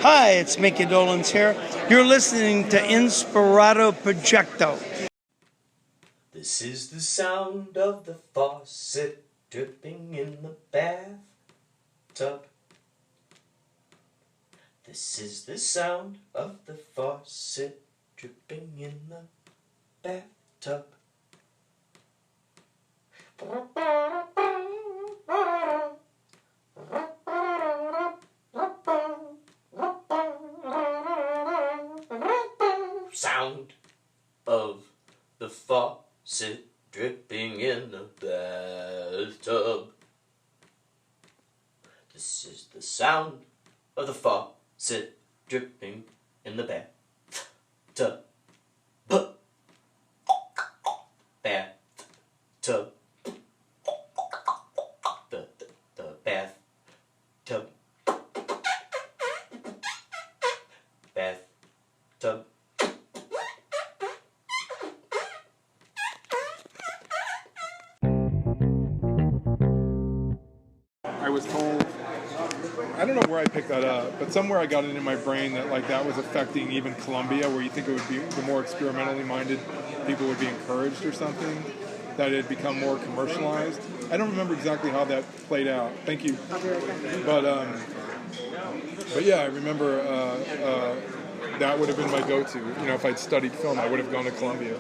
Hi, it's Micky Dolenz here. You're listening to Inspirado Projecto. This is the sound of the faucet dripping in the bathtub. This is the sound of the faucet dripping in the bathtub. Sound of the faucet dripping in the bathtub. This is the sound of the faucet dripping in the bathtub. Bathtub. The bathtub. Bathtub. I was told, I don't know where I picked that up, but somewhere I got it in my brain that like that was affecting even Columbia, where you think it would be the more experimentally minded people would be encouraged or something, that it had become more commercialized. I don't remember exactly how that played out. Thank you. But yeah, I remember that would have been my go-to. You know, if I'd studied film, I would have gone to Columbia.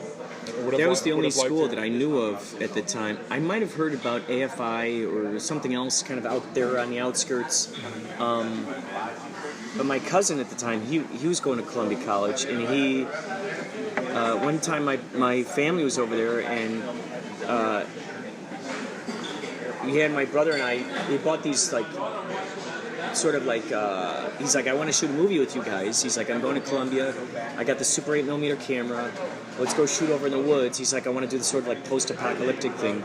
That was the only school that I knew of at the time. I might have heard about AFI or something else kind of out there on the outskirts. But my cousin at the time, he was going to Columbia College, and he one time my family was over there, and we had my brother and I, we bought these like sort of like, he's like, I want to shoot a movie with you guys. He's like, I'm going to Columbia. I got the Super 8mm camera. Let's go shoot over in the woods. He's like, I want to do the sort of like post-apocalyptic thing.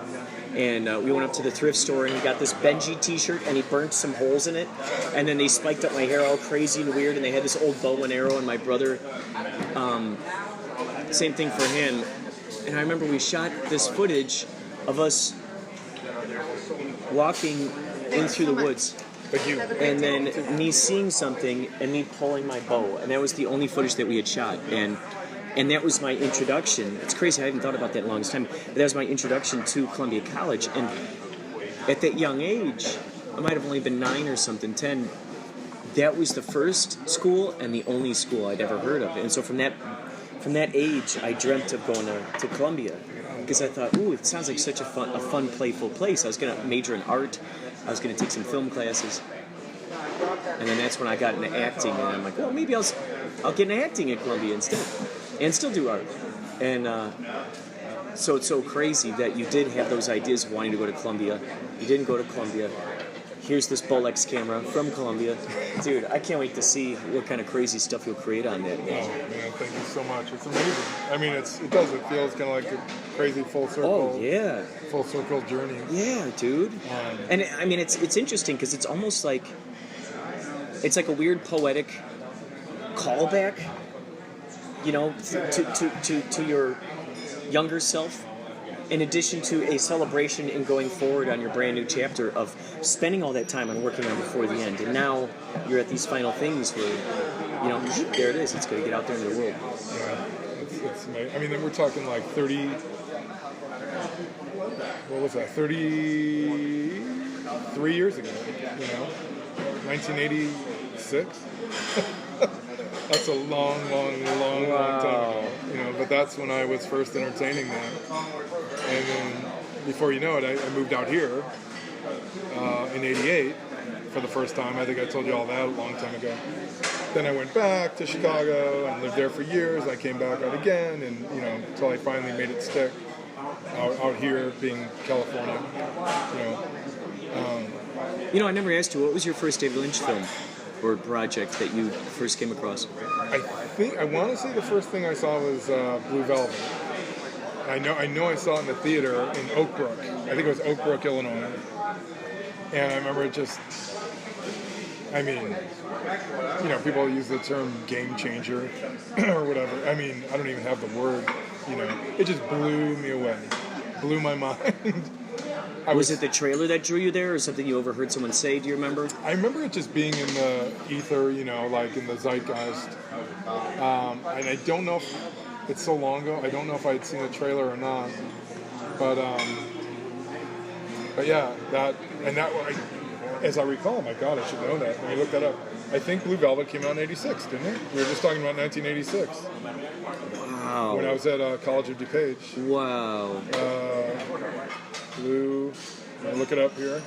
And we went up to the thrift store, and he got this Benji t-shirt, and he burnt some holes in it. And then they spiked up my hair all crazy and weird, and they had this old bow and arrow, and my brother, same thing for him. And I remember we shot this footage of us walking in through the woods. And then me seeing something and me pulling my bow, and that was the only footage that we had shot, and that was my introduction. It's crazy, I hadn't thought about that in the longest time, but that was my introduction to Columbia College. And at that young age, I might have only been 9 or something, 10, that was the first school and the only school I'd ever heard of. And so from that age, I dreamt of going to Columbia, because I thought, ooh, it sounds like such a fun, playful place. I was going to major in art. I was going to take some film classes, and then that's when I got into acting, and I'm like, well, maybe I'll get into acting at Columbia instead, and still do art. And so it's so crazy that you did have those ideas of wanting to go to Columbia. You didn't go to Columbia. Here's this Bolex camera from Columbia. Dude, I can't wait to see what kind of crazy stuff you'll create on that. Oh, man, thank you so much. It's amazing. I mean, it feels kind of like a crazy full circle. Oh, yeah. Full circle journey. Yeah, dude. And I mean, it's interesting because it's almost like, it's like a weird poetic callback, you know, to your younger self, in addition to a celebration in going forward on your brand new chapter of spending all that time on working on Before the End. And now you're at these final things where, you know, there it is. It's going to get out there in the world. Yeah, it's amazing. I mean, we're talking like 30, what was that, 33 years ago, you know, 1986. That's a long time ago, you know, but that's when I was first entertaining that. And then, before you know it, I moved out here in '88 for the first time. I think I told you all that a long time ago. Then I went back to Chicago and lived there for years. I came back out again, and you know, until I finally made it stick out here, being California. You know, I never asked you, what was your first David Lynch film or project that you first came across? I want to say the first thing I saw was Blue Velvet. I know I saw it in the theater in Oak Brook. I think it was Oak Brook, Illinois. And I remember it just, I mean, you know, people use the term game changer or whatever. I mean, I don't even have the word, you know. It just blew me away. Blew my mind. Was it the trailer that drew you there, or something you overheard someone say? Do you remember? I remember it just being in the ether, like in the zeitgeist. And I don't know if it's so long ago. I don't know if I had seen the trailer or not. But yeah, as I recall, my God, I should know that. Let me look that up. I think Blue Velvet came out in '86, didn't it? We were just talking about 1986. Wow. When I was at College of DuPage. Wow. Blue. Look it up here.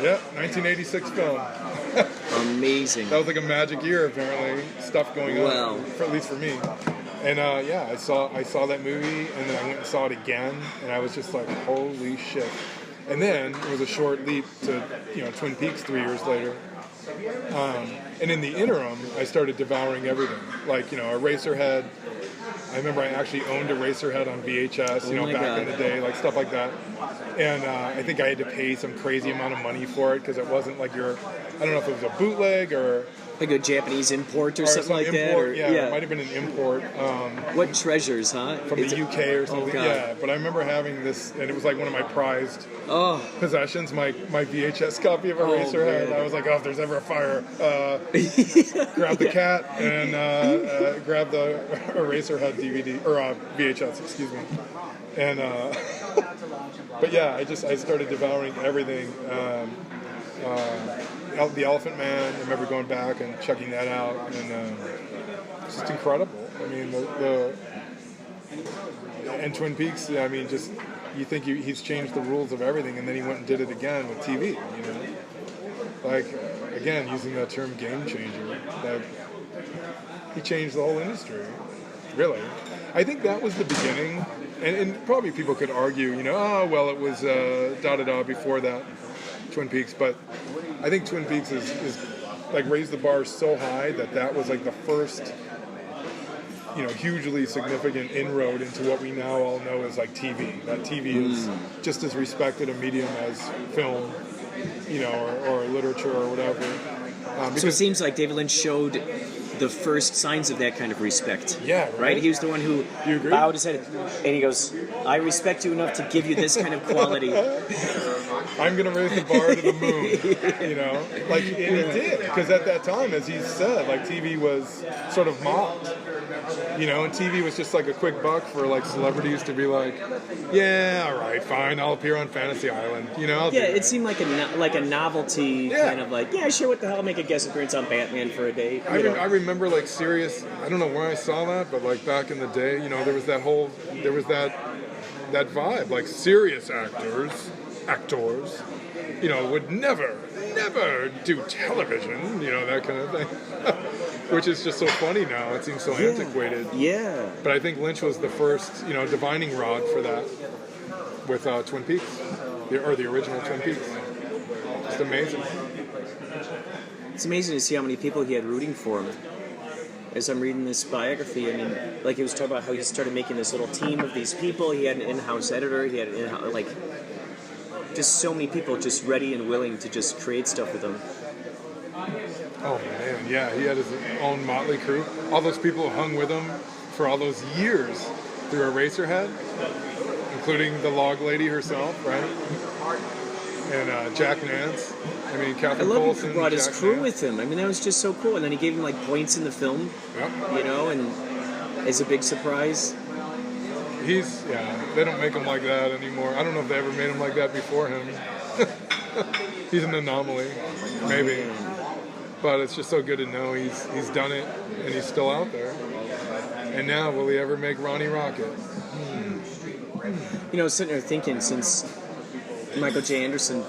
Yeah, 1986 film. Amazing. That was like a magic year, apparently. Stuff going on, at least for me. And yeah, I saw that movie, and then I went and saw it again, and I was just like, holy shit. And then it was a short leap to Twin Peaks 3 years later. And in the interim, I started devouring everything, like Eraserhead. I remember I actually owned Eraserhead on VHS, back in the day, like stuff like that. And I think I had to pay some crazy amount of money for it because it wasn't like I don't know if it was a bootleg or like a Japanese import or something like import, that. It might have been an import. What treasures, huh? From the UK or something. Oh, yeah, but I remember having this, and it was like one of my prized possessions. My VHS copy of Eraserhead. I was like, if there's ever a fire, grab the cat and grab the Eraserhead DVD or VHS, excuse me. And but yeah, I started devouring everything. The Elephant Man, I remember going back and checking that out, and it's just incredible. I mean, and Twin Peaks, I mean, just you think he's changed the rules of everything, and then he went and did it again with TV, Like, again, using that term game changer, that he changed the whole industry, really. I think that was the beginning, and probably people could argue, it was da-da-da before that, Twin Peaks, but I think Twin Peaks is like raised the bar so high that was like the first, hugely significant inroad into what we now all know as like TV. That TV is just as respected a medium as film, or literature or whatever. So it seems like David Lynch showed the first signs of that kind of respect. Yeah, right? He was the one who bowed his head, and he goes, "I respect you enough to give you this kind of quality." I'm going to raise the bar to the moon, Like, and he did, because at that time, as he said, like, TV was sort of mocked, and TV was just like a quick buck for, like, celebrities to be like, yeah, all right, fine, I'll appear on Fantasy Island, it seemed like a novelty, kind of like, yeah, sure, what the hell, I'll make a guest appearance on Batman for a day. I remember, like, serious, I don't know where I saw that, but, like, back in the day, there was that vibe, like, serious actors, would never do television, that kind of thing. Which is just so funny now. It seems so antiquated. Yeah. But I think Lynch was the first, divining rod for that with Twin Peaks, or the original Twin Peaks. Just amazing. It's amazing to see how many people he had rooting for him. As I'm reading this biography, I mean, like he was talking about how he started making this little team of these people. He had an in-house editor. He had an in-house, just so many people just ready and willing to just create stuff with him. Oh man, yeah, he had his own motley crew. All those people who hung with him for all those years through Eraserhead, including the log lady herself, right? And Jack Nance. I mean, Catherine Coulson. He brought his crew Nance with him. I mean, that was just so cool. And then he gave him points in the film, and as a big surprise. They don't make him like that anymore. I don't know if they ever made him like that before him. He's an anomaly, maybe. But it's just so good to know he's done it and he's still out there. And now, will he ever make Ronnie Rocket? Sitting there thinking, since Michael J. Anderson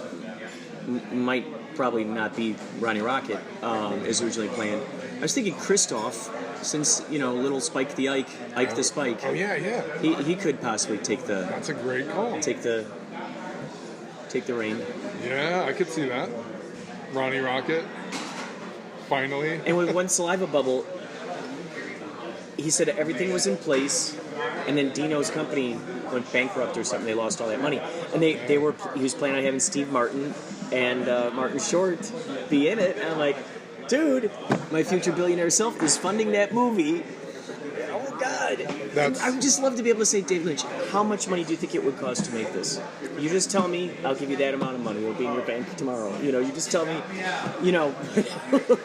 might probably not be Ronnie Rocket as originally planned, I was thinking Christoph, since, little Spike the Ike the Spike. Oh, yeah. He could possibly take the... That's a great call. Take the reign. Yeah, I could see that. Ronnie Rocket, finally. And with One Saliva Bubble, he said everything was in place, and then Dino's company went bankrupt or something. They lost all that money. And he was planning on having Steve Martin and Martin Short be in it. And I'm like, dude, my future billionaire self is funding that movie. Oh, God. God. That's- I would just love to be able to say, Dave Lynch, how much money do you think it would cost to make this? You just tell me, I'll give you that amount of money. It'll be in your bank tomorrow. You know, you just tell me, you know,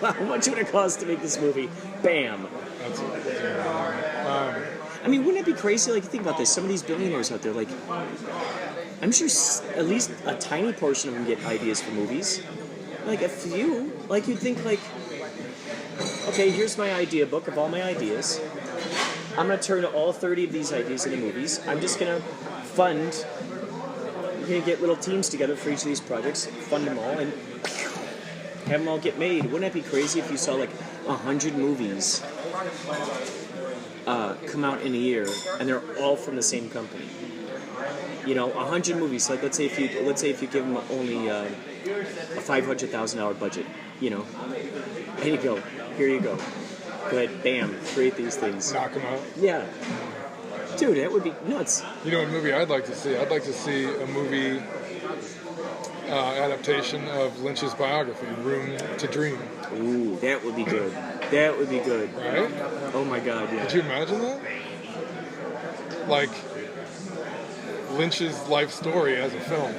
how much would it cost to make this movie? Bam. I mean, wouldn't it be crazy? Like, think about this. Some of these billionaires out there, like, I'm sure at least a tiny portion of them get ideas for movies. Like, a few. Like, you'd think, like, okay, here's my idea book of all my ideas. I'm going to turn all 30 of these ideas into movies. I'm just going to fund. We're going to get little teams together for each of these projects, fund them all, and have them all get made. Wouldn't that be crazy if you saw, like, 100 movies come out in a year, and they're all from the same company? You know, 100 movies. Like, let's say if you give them only a $500,000 budget. You know, here you go. Here you go. Go ahead, bam, create these things. Knock them out. Yeah. Dude, that would be nuts. You know what movie I'd like to see? I'd like to see a movie adaptation of Lynch's biography, Room to Dream. Ooh, that would be good. That would be good. Right? Oh my God, yeah. Could you imagine that? Like, Lynch's life story as a film.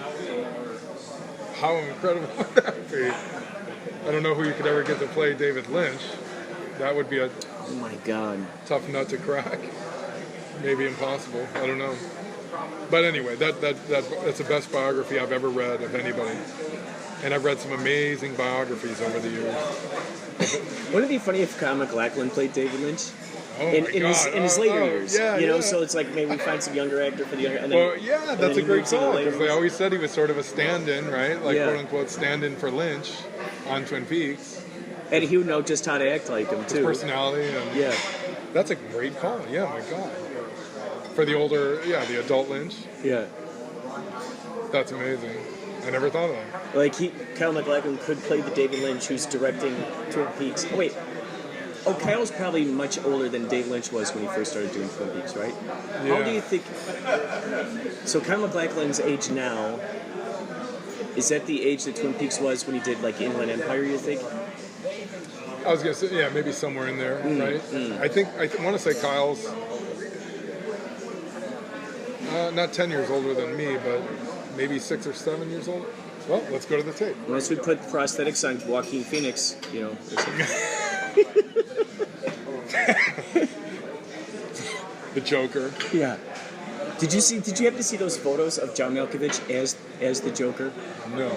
How incredible would that be? I don't know who you could ever get to play David Lynch. That would be a Oh my God. tough nut to crack. Maybe impossible. I don't know. But anyway, that's the best biography I've ever read of anybody. And I've read some amazing biographies over the years. Wouldn't it be funny if Kyle MacLachlan played David Lynch? Oh in my his God. later years, yeah, you know, yeah. so it's like maybe we find some younger actor for the younger. And then, Well, yeah, and that's then a he great moves into call later because they ones. always said he was sort of a stand-in, right? Like, Yeah. quote unquote, stand-in for Lynch on Twin Peaks. And he would know just how to act like him His too. personality, and Yeah, that's a great call. Yeah, my God. For the older, the adult Lynch, yeah. that's amazing. I never thought of that. Like Kyle MacLachlan could play the David Lynch who's directing Twin Peaks. Oh wait, Kyle's probably much older than David Lynch was when he first started doing Twin Peaks, right? How do you think? So Kyle MacLachlan's age now. Is that the age that Twin Peaks was when he did like Inland Empire? You think? I was gonna say, maybe somewhere in there, right? I want to say Kyle's not 10 years older than me, but maybe 6 or 7 years older. Well, let's go to the tape. Unless we put prosthetics on Joaquin Phoenix, you know. Or something. The Joker. Yeah. Did you happen to see those photos of John Malkovich as the Joker? No.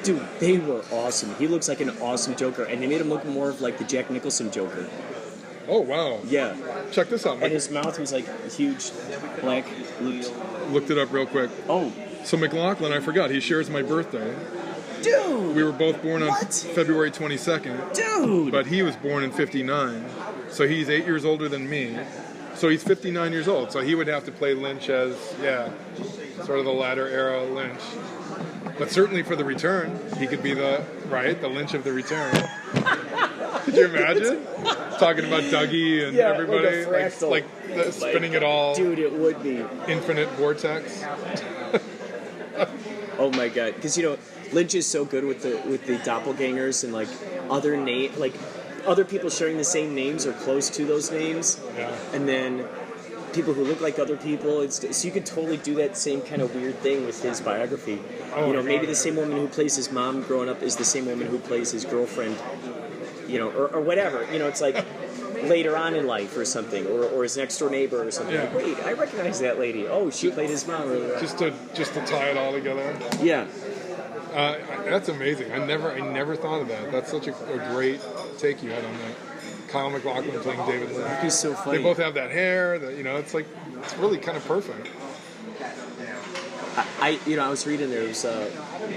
Dude, they were awesome. He looks like an awesome Joker, and they made him look more of like the Jack Nicholson Joker. Oh, wow. Yeah. Check this out. And his mouth was like huge, black. Looked it up real quick. Oh, So MacLachlan, I forgot, he shares my birthday. dude! We were both born on What? February 22nd. Dude! But he was born in 59. So he's 8 years older than me. So he's 59 years old. So he would have to play Lynch as, sort of the latter era Lynch. But certainly for the return, he could be the Lynch of the return. Could you imagine? Talking about Dougie and everybody, like a fractal. Spinning it all, Dude, it would be. infinite vortex. Oh my God! Because Lynch is so good with the doppelgangers and like other people sharing the same names or close to those names, and then people who look like other people. So you could totally do that same kind of weird thing with his biography. Maybe the same woman who plays his mom growing up is the same woman who plays his girlfriend. Or whatever. It's like later on in life or something, or his next door neighbor or something. Yeah. Like, wait, I recognize that lady. Oh, she played his mom earlier on. Just to tie it all together. Yeah. That's amazing. I never thought of that. That's such a great take you had on that. Kyle MacLachlan playing David Lynch. That'd be so funny. They both have that hair. It's really kind of perfect. I was reading there. It was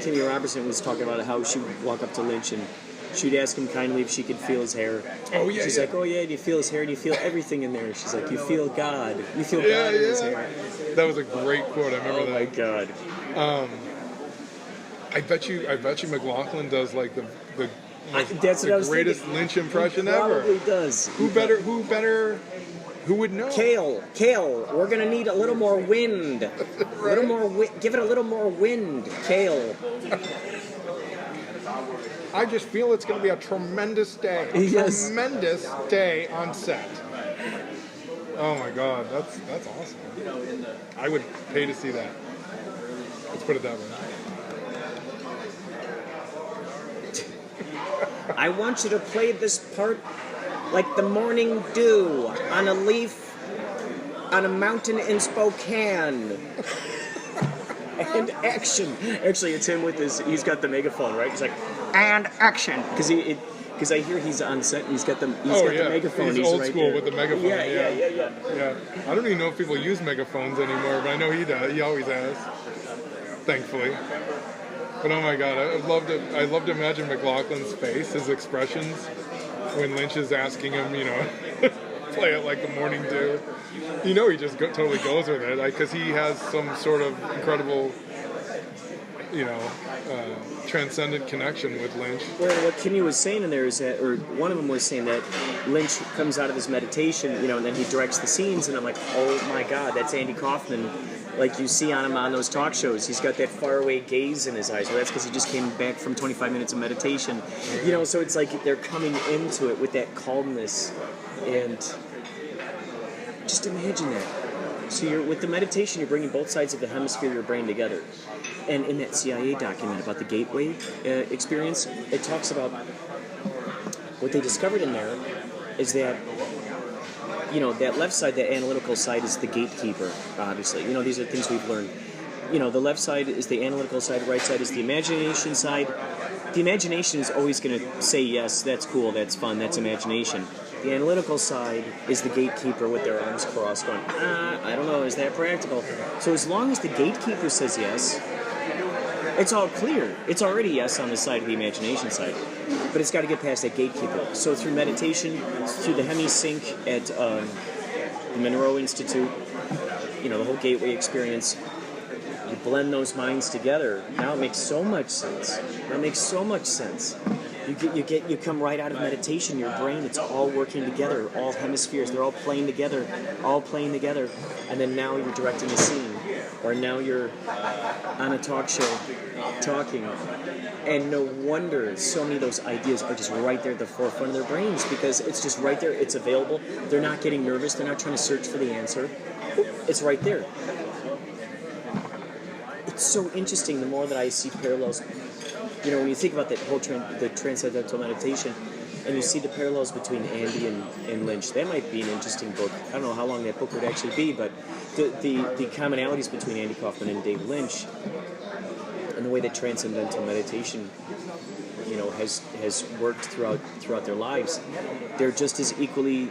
Timmy Robertson was talking about how she would walk up to Lynch and she'd ask him kindly if she could feel his hair. Oh yeah. She's like, oh yeah, do you feel his hair? Do you feel everything in there? She's like, you feel God. You feel Yeah, God in his hair. That was a great quote. I remember Oh that. my God. I bet you MacLachlan does like the That's what I was greatest thinking. Lynch impression He ever. probably does. Who better? Who would know? Kale, we're gonna need a little more wind. A little more give it a little more wind, Kale. I just feel it's going to be a tremendous day. Yes. Tremendous day on set. Oh my God, that's awesome. I would pay to see that. Let's put it that way. I want you to play this part like the morning dew on a leaf on a mountain in Spokane. And action. Actually, it's him with his. He's got the megaphone, right? He's like, and action, because I hear he's on set. And he's got the megaphone. He's old right school there. with the megaphone. Yeah. I don't even know if people use megaphones anymore, but I know he does. He always has, thankfully. But oh my God, I love to imagine McLaughlin's face, his expressions when Lynch is asking him, play it like the morning dew. He just totally goes with it, because he has some sort of incredible, transcendent connection with Lynch. Well, what Kimmy was saying in there is that, or one of them was saying that Lynch comes out of his meditation, and then he directs the scenes, and I'm like, oh my God, that's Andy Kaufman. Like you see on him on those talk shows, he's got that faraway gaze in his eyes. Well, that's because he just came back from 25 minutes of meditation. So it's like they're coming into it with that calmness, and just imagine that. So with the meditation, you're bringing both sides of the hemisphere of your brain together. And in that CIA document about the gateway experience, it talks about what they discovered in there is that, that left side, that analytical side, is the gatekeeper, obviously. These are things we've learned. The left side is the analytical side, the right side is the imagination side. The imagination is always going to say, yes, that's cool, that's fun, that's imagination. The analytical side is the gatekeeper with their arms crossed going, I don't know, is that practical? So as long as the gatekeeper says yes, it's all clear. It's already yes on the side of the imagination side. But it's got to get past that gatekeeper. So through meditation, through the Hemi-Sync at the Monroe Institute, the whole gateway experience, you blend those minds together. Now it makes so much sense. You come right out of meditation, your brain, it's all working together, all hemispheres, they're all playing together, and then now you're directing a scene, or now you're on a talk show talking, and no wonder so many of those ideas are just right there at the forefront of their brains, because it's just right there, it's available, they're not getting nervous, they're not trying to search for the answer, it's right there. It's so interesting, the more that I see parallels. When you think about that whole the transcendental meditation, and you see the parallels between Andy and Lynch, that might be an interesting book. I don't know how long that book would actually be, but the commonalities between Andy Kaufman and David Lynch, and the way that transcendental meditation, has worked throughout their lives, they're just as equally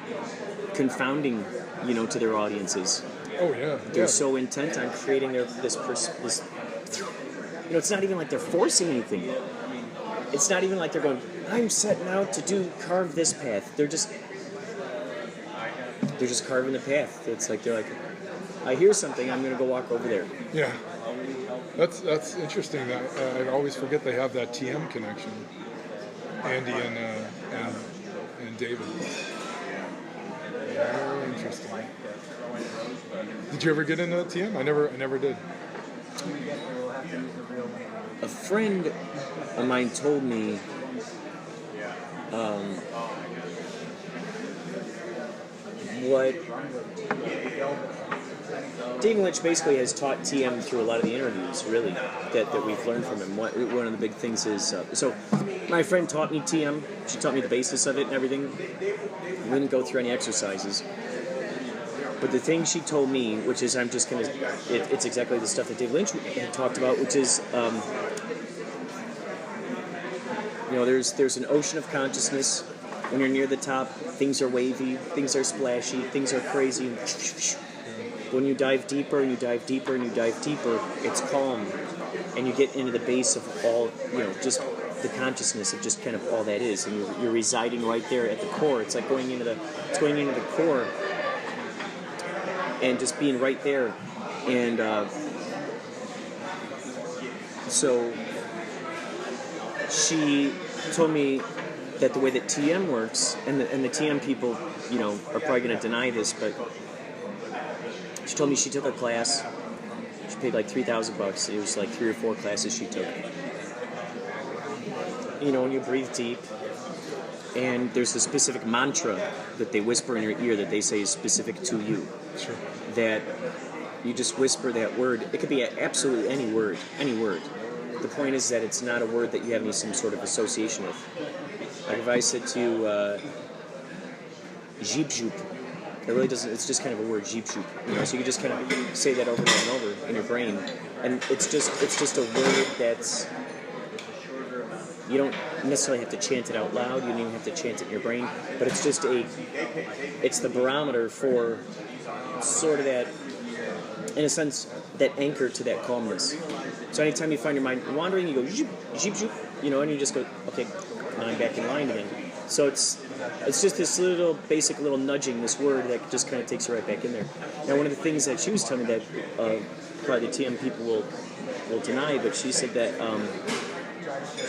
confounding, to their audiences. Oh yeah. They're so intent on creating this. It's not even like they're forcing anything. It's not even like they're going, I'm setting out to carve this path. They're just carving the path. It's like they're like, I hear something, I'm going to go walk over there. Yeah. That's interesting. That I always forget they have that TM connection. Andy and David. Very interesting. Did you ever get into TM? I never did. A friend of mine told me what David Lynch basically has taught TM through a lot of the interviews, really, that we've learned from him. One of the big things is, so my friend taught me TM. She taught me the basis of it and everything. We didn't go through any exercises. But the thing she told me, which is I'm just going to, it's exactly the stuff that David Lynch had talked about, which is, there's an ocean of consciousness. When you're near the top, things are wavy, things are splashy, things are crazy. When you dive deeper and you dive deeper and you dive deeper, it's calm. And you get into the base of all, just the consciousness of just kind of all that is. And you're residing right there at the core. It's like going into the core and just being right there. And so she told me that the way that TM works, and the TM people, are probably going to deny this, but she told me she took a class. She paid like $3,000. It was like 3 or 4 classes she took. And you breathe deep, and there's a specific mantra that they whisper in your ear that they say is specific to you. Sure. That you just whisper that word. It could be absolutely any word, any word. The point is that it's not a word that you have some sort of association with. Like if I said to you, jeep joop, it really doesn't, it's just kind of a word, jeep joop. You know, so you just kind of say that over and over in your brain. And it's just a word that's, you don't necessarily have to chant it out loud, you don't even have to chant it in your brain, but it's just it's the barometer for sort of that, in a sense, that anchor to that calmness. So anytime you find your mind wandering, you go, jeep, jeep, jeep, you know, and you just go, okay, now I'm back in line again. So it's just this little basic little nudging, this word that just kind of takes you right back in there. Now, one of the things that she was telling me that probably the TM people will deny, but she said that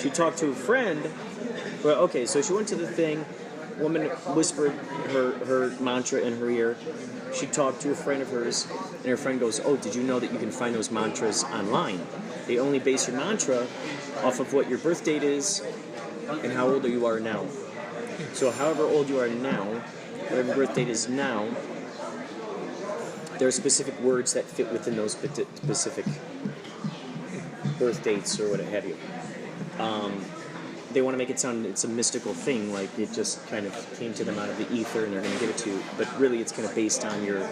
she talked to a friend. Well, okay, so she went to the thing. Woman whispered her mantra in her ear. She talked to a friend of hers, and her friend goes, "Oh, did you know that you can find those mantras online? They only base your mantra off of what your birth date is and how old you are now. So however old you are now, whatever birth date is now, there are specific words that fit within those specific birth dates or what have you. They want to make it sound it's a mystical thing, like it just kind of came to them out of the ether and they're going to give it to you. But really, it's kind of based on your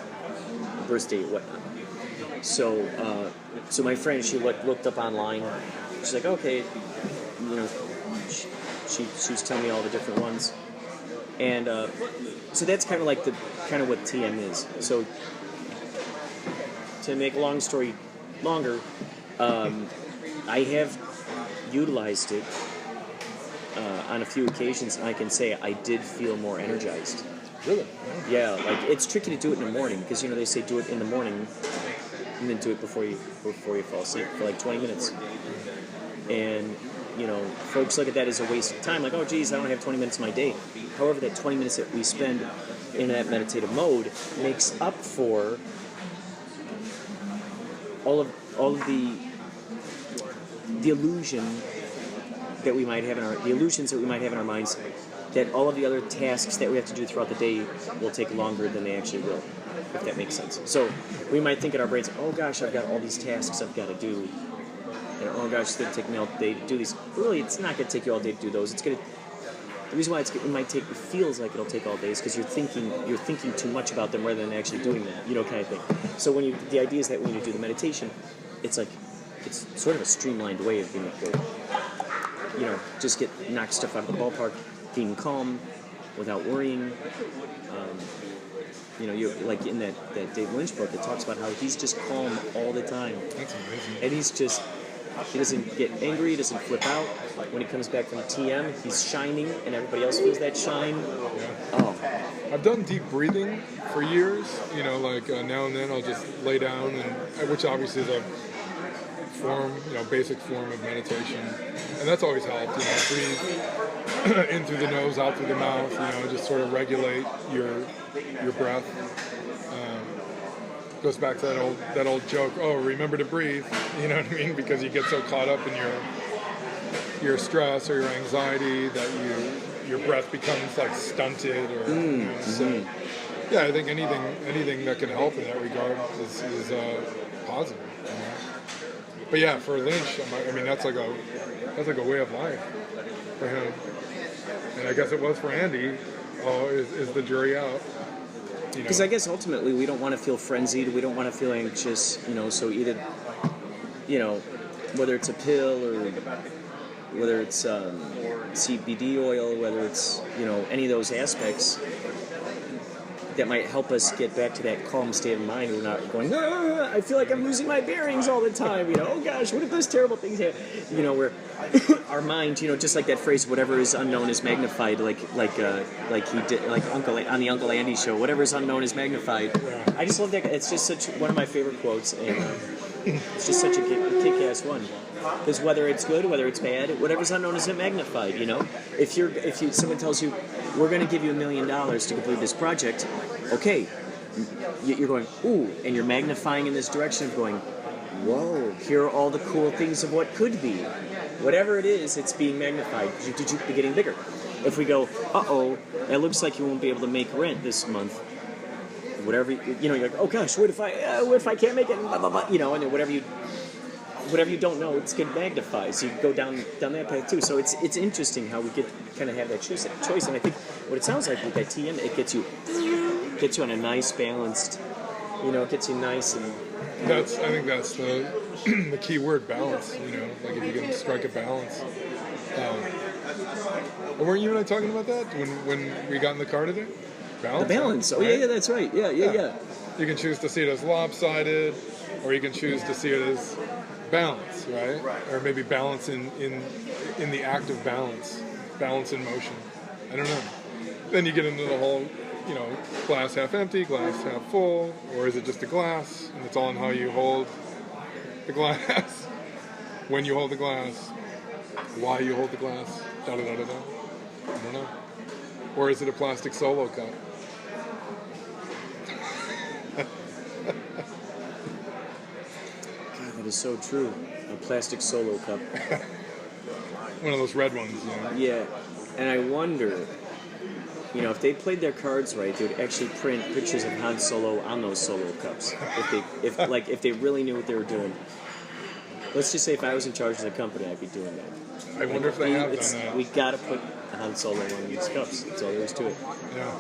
birth date and whatnot. So my friend, she looked up online. She's like, okay, you know, she was telling me all the different ones, and so that's kind of like what TM is. So to make a long story longer, I have utilized it on a few occasions, and I can say I did feel more energized. Really? Yeah, like it's tricky to do it in the morning because they say do it in the morning and then do it before you fall asleep for like 20 minutes. And folks look at that as a waste of time. Like, oh, geez, I don't have 20 minutes of my day. However, that 20 minutes that we spend in that meditative mode makes up for all of the illusion that we might have the illusions that we might have in our minds, that all of the other tasks that we have to do throughout the day will take longer than they actually will, if that makes sense. So we might think in our brains, oh gosh, I've got all these tasks I've got to do, and oh gosh, it's going to take me all day to do these. Really, it's not going to take you all day to do those. The reason why it feels like it'll take all day is because you're thinking too much about them rather than actually doing them, kind of thing. So the idea is that when you do the meditation, it's sort of a streamlined way of being able to, just knock stuff out of the ballpark, being calm, without worrying. You like in that Dave Lynch book, it talks about how he's just calm all the time. That's amazing. And he doesn't get angry, he doesn't flip out. When he comes back from TM, he's shining, and everybody else feels that shine. Yeah. Oh. I've done deep breathing for years. Now and then I'll just lay down, which obviously is a form, basic form of meditation, and that's always helped. Breathe in through the nose, out through the mouth. Just sort of regulate your breath. Goes back to that old joke. Oh, remember to breathe. You know what I mean? Because you get so caught up in your stress or your anxiety that your breath becomes like stunted or so. Yeah, I think anything that can help in that regard is positive. But yeah, for Lynch, I mean that's like a way of life for him, and I guess it was for Andy. Is the jury out? Because I guess ultimately we don't want to feel frenzied, we don't want to feel anxious, so either, whether it's a pill or whether it's CBD oil, whether it's, any of those aspects that might help us get back to that calm state of mind. We're not going, I feel like I'm losing my bearings all the time, oh gosh, what if those terrible things happen? Where our mind, just like that phrase, whatever is unknown is magnified, like he did, like on the Uncle Andy show, whatever is unknown is magnified. I just love that. It's just such one of my favorite quotes, and it's just such a kick-ass one. Because whether it's good, whether it's bad, whatever's unknown is magnified. If someone tells you, we're going to give you $1 million to complete this project, okay, you're going, ooh, and you're magnifying in this direction of going, whoa, here are all the cool things of what could be. Whatever it is, it's being magnified. You're getting bigger. If we go, uh-oh, it looks like you won't be able to make rent this month. Whatever, you're like, oh gosh, what if I can't make it? Blah, blah, blah, and then whatever you don't know, it's going to magnify. So you go down that path too. So it's interesting how we get kind of have that choice. And I think what it sounds like with that TM, it gets you on a nice balanced, it gets you nice and. I think that's the key word, balance. Like if you can strike a balance. Weren't you and I talking about that when we got in the car today? Balance. The balance. Right? Oh yeah, that's right. Yeah. You can choose to see it as lopsided, or you can choose to see it as balance, right? Or maybe balance in the act of balance in motion. I don't know. Then you get into the whole, glass half empty, glass half full, or is it just a glass? And it's all in how you hold the glass, when you hold the glass, why you hold the glass, da-da-da-da-da. I don't know. Or is it a plastic solo cup? God, that is so true. A plastic solo cup. One of those red ones, Yeah, and I wonder, if they played their cards right, they would actually print pictures of Han Solo on those solo cups. If they really knew what they were doing. Let's just say if I was in charge of the company, I'd be doing that. I wonder if they have done that. We gotta put Han Solo on these cups. That's all there is to it. Yeah.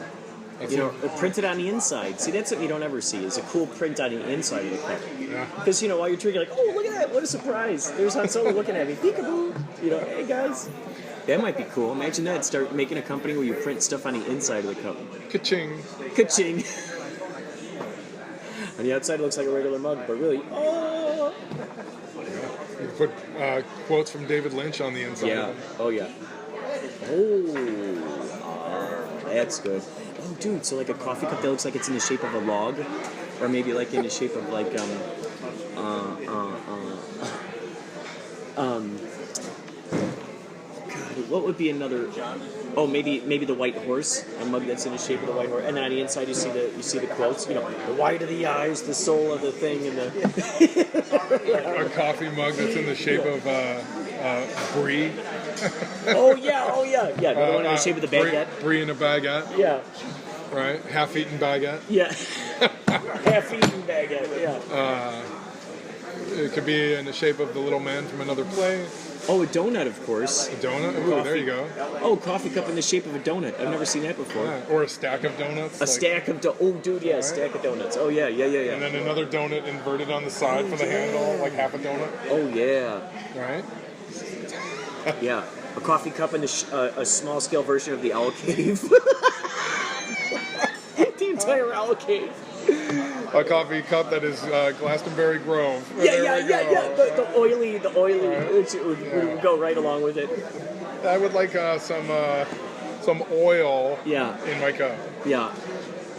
Print it on the inside. See, that's what you don't ever see, is a cool print on the inside of the cup. Yeah. Because, while you're drinking, you're like, oh, look at that, what a surprise. There's Han Solo looking at me. Peekaboo. Hey, guys. That might be cool. Imagine that. Start making a company where you print stuff on the inside of the cup. Ka-ching. Ka-ching. On the outside, it looks like a regular mug, but really, oh. You put quotes from David Lynch on the inside. Yeah. Oh, yeah. Oh, that's good. Oh, dude, so like a coffee cup that looks like it's in the shape of a log, or maybe like in the shape of like God, what would be another? Oh, maybe the white horse, a mug that's in the shape of the white horse, and then on the inside you see the quotes. The white of the eyes, the soul of the thing, and the a coffee mug that's in the shape of brie. Oh yeah. The one in the shape of the baguette. Brie in a baguette. Yeah. Right, half-eaten baguette. Yeah. Half-eaten baguette. Yeah. It could be in the shape of the little man from another play. Oh, a donut, of course. A donut? Ooh, there you go. Oh, coffee cup in the shape of a donut. I've never seen that before. Yeah. Or a stack of donuts. Stack of oh, dude, yeah, a stack of donuts. Oh, yeah. And then another donut inverted on the side for the handle, like half a donut. Oh, yeah. Right? Yeah. A coffee cup in a small-scale version of the Owl Cave. The entire Owl Cave. A coffee cup that is Glastonbury Grove. Yeah. The oily, Right. which would go right along with it. I would like some oil in my cup. Yeah.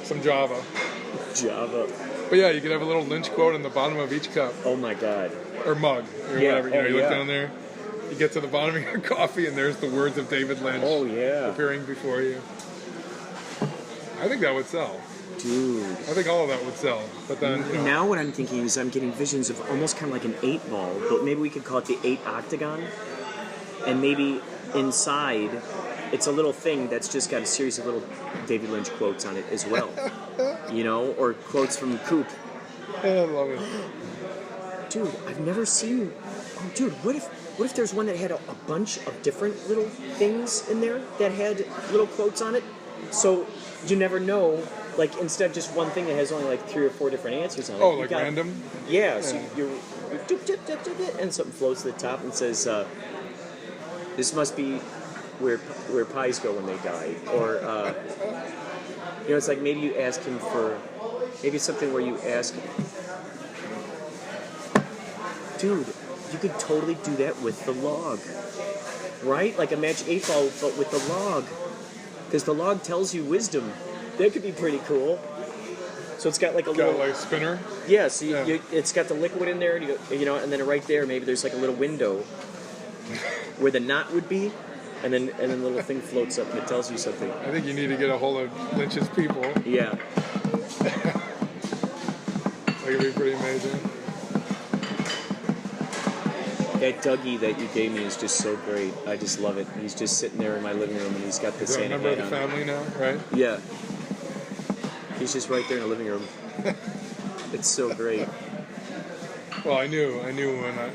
Some Java. But yeah, you could have a little Lynch quote in the bottom of each cup. Oh my God. Or mug. Or Yeah. whatever. You look down there, you get to the bottom of your coffee, and there's the words of David Lynch appearing before you. I think that would sell. Dude. I think all of that would sell. But then Now what I'm thinking is I'm getting visions of almost kind of like an 8-ball, but maybe we could call it the 8 octagon. And maybe inside, it's a little thing that's just got a series of little David Lynch quotes on it as well. Or quotes from Coop. I love it. Dude, I've never seen... Oh, dude, what if there's one that had a bunch of different little things in there that had little quotes on it? So you never know... Like, instead of just one thing that has only, 3 or 4 different answers on it. Oh, like random? Yeah, so you're dip, and something floats to the top and says, this must be where pies go when they die. Or, it's like maybe you ask him for... Maybe it's something where you ask... Dude, you could totally do that with the log. Right? Like a match 8-ball, but with the log. Because the log tells you wisdom. That could be pretty cool. So it's got like a little... Got like a spinner? Yeah, so it's got the liquid in there, and and then right there, maybe there's like a little window where the knot would be, and then the little thing floats up and it tells you something. I think you need to get a hold of Lynch's people. Yeah. That could be pretty amazing. That Dougie that you gave me is just so great. I just love it. He's just sitting there in my living room, and he's got the He's a Santa member of hat the on. family now, right? Yeah. He's just right there in the living room. It's so great. Well, I knew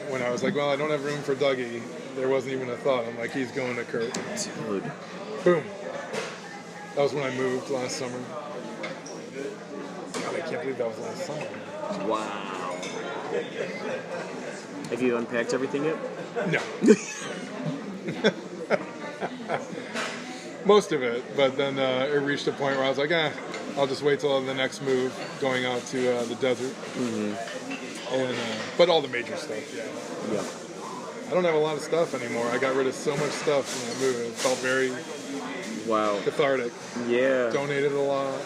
when I was like, well, I don't have room for Dougie. There wasn't even a thought. I'm like, he's going to Kurt. Dude. Boom. That was when I moved last summer. God, I can't believe that was last summer. Wow. Have you unpacked everything yet? No. Most of it, but then it reached a point where I was like, I'll just wait till the next move, going out to the desert. Mm-hmm. And but all the major stuff, yeah. Yeah. I don't have a lot of stuff anymore. I got rid of so much stuff in that move. It felt very cathartic. Yeah. Donated a lot.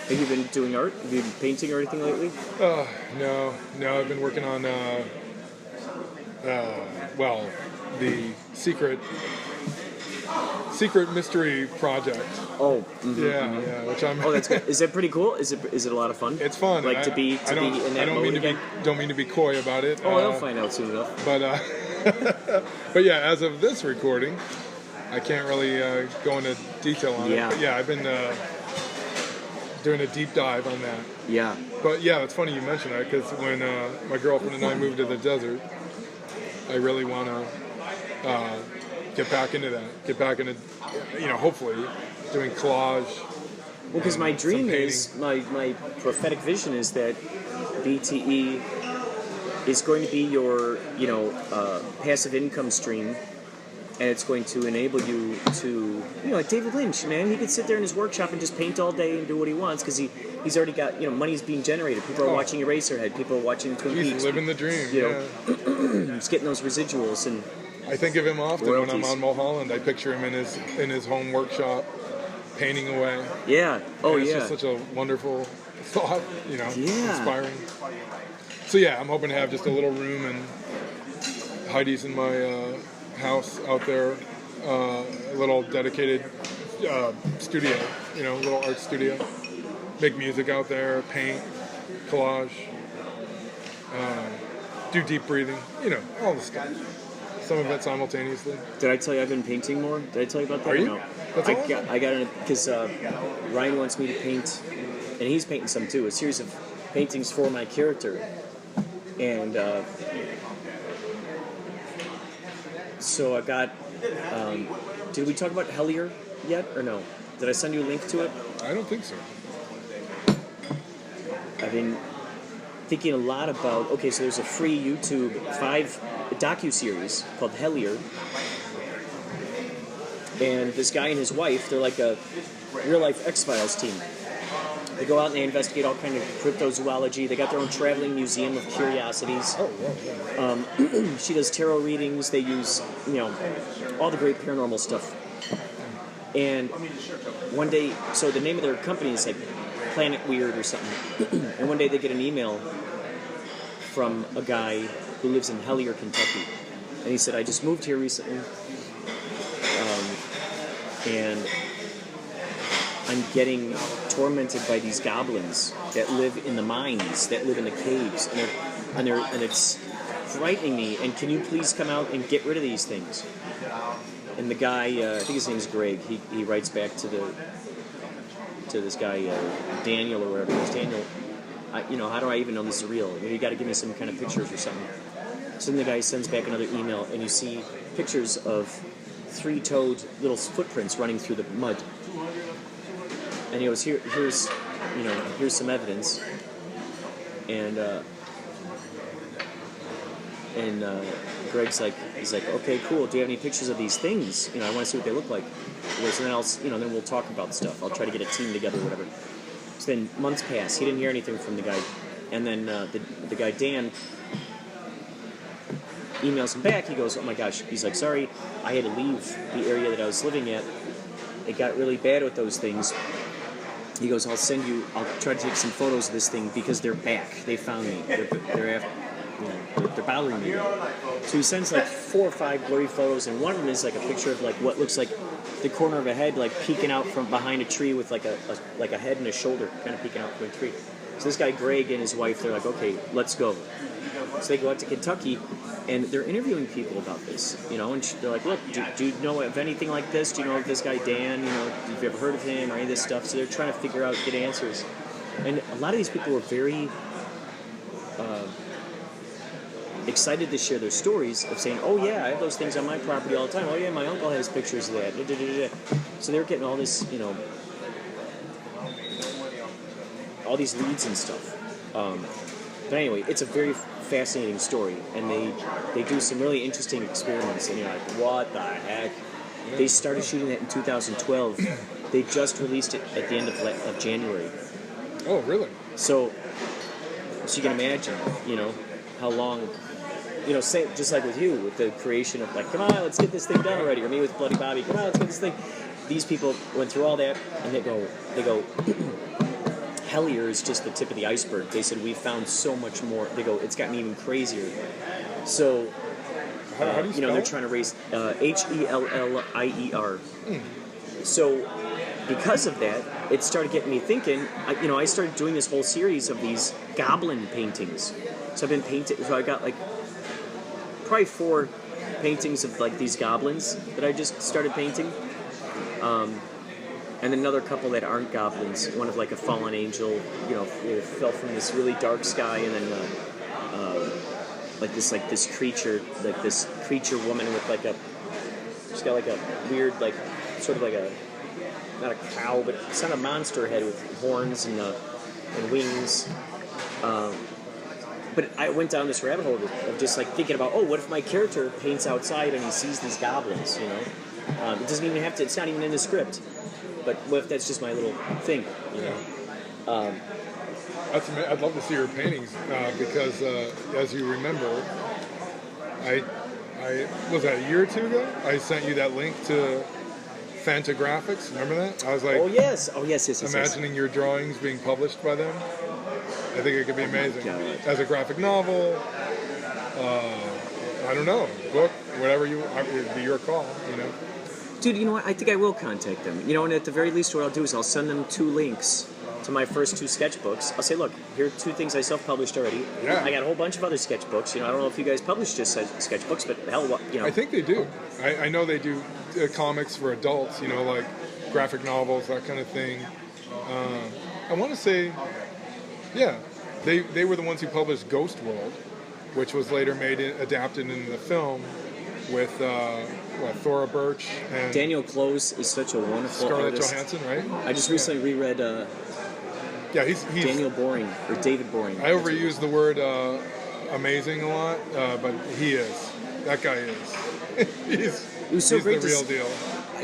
Have you been doing art? Have you been painting or anything lately? No. I've been working on, the secret mystery project. Oh. Mm-hmm, Yeah, which I'm. Oh, that's good. Is that pretty cool? Is it a lot of fun? It's fun. Like to be in that mode again? Don't mean to be coy about it. Oh, they'll find out soon enough. But but yeah, as of this recording, I can't really go into detail on it. But yeah, I've been doing a deep dive on that. Yeah. But yeah, it's funny you mention that, because when my girlfriend and I moved to the desert, I really want to get back into that. Get back into, hopefully doing collage. Well, because my dream is, my prophetic vision is that BTE is going to be your, passive income stream, and it's going to enable you to, like David Lynch, man, he could sit there in his workshop and just paint all day and do what he wants, because he's already got, money's being generated. People are watching Eraserhead, people are watching Twin Peaks. He's living the dream, He's getting those residuals, and I think of him often royalties. when I'm on Mulholland. I picture him in his home workshop, painting away. Yeah. Oh, and it's yeah. just such a wonderful thought, Yeah. inspiring. So yeah, I'm hoping to have just a little room, and Heidi's in my house out there, a little dedicated studio, little art studio. Make music out there, paint, collage, do deep breathing, all the stuff. Some of it simultaneously. Did I tell you I've been painting more? Did I tell you about that? Are you? No. That's awesome. I got in because Ryan wants me to paint, and he's painting some too. A series of paintings for my character, and so I got. Did we talk about Hellier yet, or no? Did I send you a link to it? I don't think so. I've been thinking a lot about. Okay, so there's a free YouTube 5 docu-series called Hellier, and this guy and his wife, they're like a real-life X-Files team. They go out and they investigate all kind of cryptozoology. They got their own traveling museum of curiosities. She does tarot readings. They use, all the great paranormal stuff. And one day, so the name of their company is like Planet Weird or something. And one day they get an email from a guy who lives in Hellier, Kentucky. And he said, I just moved here recently. And I'm getting tormented by these goblins that live in the mines, that live in the caves, and it's frightening me. And can you please come out and get rid of these things? And the guy, I think his name's Greg. He writes back to this guy Daniel or whatever. He goes, Daniel, how do I even know this is real? You got to give me some kind of pictures or something. So then the guy sends back another email, and you see pictures of 3-toed little footprints running through the mud. And he goes, here's some evidence. And Greg's he's like, okay, cool. Do you have any pictures of these things? I want to see what they look like. He goes, and then then we'll talk about stuff. I'll try to get a team together, or whatever. So then months pass. He didn't hear anything from the guy. And then the guy Dan emails him back. He goes, oh my gosh. He's like, sorry, I had to leave the area that I was living at. It got really bad with those things. He goes, I'll try to take some photos of this thing because they're back. They found me. They're bothering me. So he sends 4 or 5 blurry photos, and one of them is a picture of what looks like the corner of a head peeking out from behind a tree with a head and a shoulder kind of peeking out from a tree. So this guy Greg and his wife, they're like, okay, let's go. So they go out to Kentucky, and they're interviewing people about this, you know, and they're like, look, do you know of anything like this? Do you know of this guy Dan? You know, have you ever heard of him or any of this stuff? So they're trying to figure out, get answers. And a lot of these people were very excited to share their stories of saying, oh yeah, I have those things on my property all the time. Oh yeah, my uncle has pictures of that. So they were getting all this, you know, all these leads and stuff. But anyway, it's a very fascinating story, and they do some really interesting experiments, and you're like, what the heck? They started shooting that in 2012. They just released it at the end of January. Oh, really? So you can imagine, you know, how long, you know, say, just like with you, with the creation of like, come on, let's get this thing done already, or me with Bloody Bobby, come on, let's get this thing. These people went through all that, and they go, Hellier is just the tip of the iceberg. They said, we found so much more. They go, it's gotten even crazier. So, How do you know, they're spell it? trying to raise Hellier. So, because of that, it started getting me thinking. I started doing this whole series of these goblin paintings. So I've been painting. So I got like probably 4 paintings of like these goblins that I just started painting. And then another couple that aren't goblins. One of like a fallen angel, you know, it fell from this really dark sky, and then this creature woman with she's got like a weird like sort of like a, not a cow, but it's not a monster head with horns and wings. But I went down this rabbit hole of just like thinking about, oh, what if my character paints outside and he sees these goblins, you know? It doesn't even have to, it's not even in the script. But what if that's just my little thing, you know? I'd love to see your paintings because, as you remember, I was that a year or two ago? I sent you that link to Fantagraphics. Remember that? I was like, oh yes, imagining your drawings being published by them. I think it could be amazing. God. As a graphic novel, I don't know, book, whatever it'd be your call, you know. Dude, you know what? I think I will contact them. You know, and at the very least, what I'll do is I'll send them 2 links to my first 2 sketchbooks. I'll say, look, here are 2 things I self-published already. Yeah. I got a whole bunch of other sketchbooks. You know, I don't know if you guys publish just sketchbooks, but hell, you know. I think they do. I know they do comics for adults, you know, like graphic novels, that kind of thing. I want to say, yeah, they were the ones who published Ghost World, which was later adapted into the film with Thora Birch and Daniel Close is such a wonderful Scarlett artist. Johansson, right? I just recently reread Yeah, he's Daniel Boring, or David Boring. I overuse the word amazing a lot, but he is. That guy is. It was so he's great the real deal.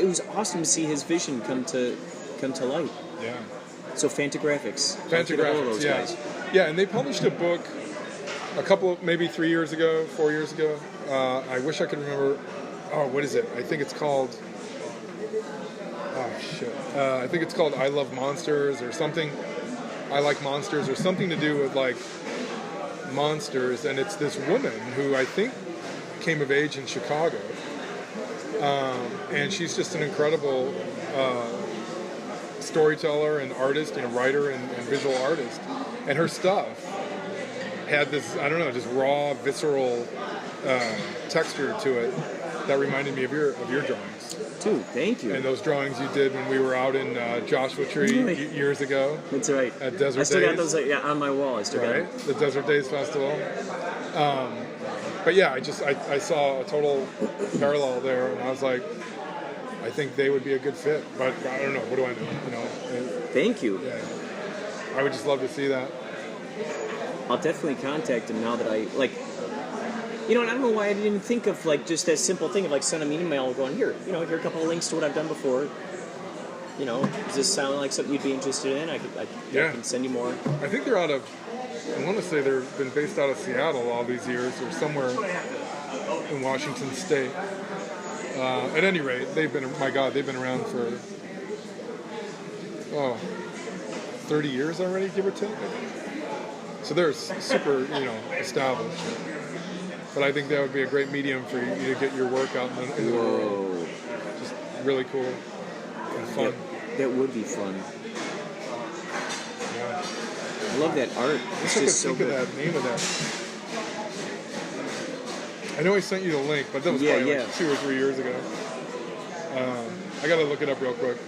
It was awesome to see his vision come to light. Yeah. So Fantagraphics. All those Yeah. guys. Yeah, and they published a book maybe 4 years ago. I wish I could remember. Oh, what is it? I think it's called. Oh shit! I think it's called "I Love Monsters" or something. I like monsters, or something to do with like monsters. And it's this woman who I think came of age in Chicago, and she's just an incredible storyteller and artist, and a writer and visual artist. And her stuff had this, I don't know, just raw, visceral texture to it that reminded me of your drawings. Dude, thank you. And those drawings you did when we were out in Joshua Tree years ago. That's right. At Desert I still Days. got those on my wall. I still got them. The Desert Days Festival. But yeah, I saw a total parallel there, and I was like, I think they would be a good fit. But I don't know. What do I know? You know. Thank you. Yeah. I would just love to see that. I'll definitely contact him now that I like. You know, and I don't know why I didn't even think of like just that simple thing of like send him an email going, here are a couple of links to what I've done before. You know, does this sound like something you'd be interested in? I can send you more. I think they're out of. I want to say they've been based out of Seattle all these years, or somewhere in Washington State. At any rate, they've been around for 30 years already, give or take. So they're super, established. But I think that would be a great medium for you to get your work out in the world. Just really cool and fun. That would be fun. Yeah. I love that art. It's just so good. Of that name of that. I know I sent you the link, but that was probably like 2 or 3 years ago. I gotta look it up real quick.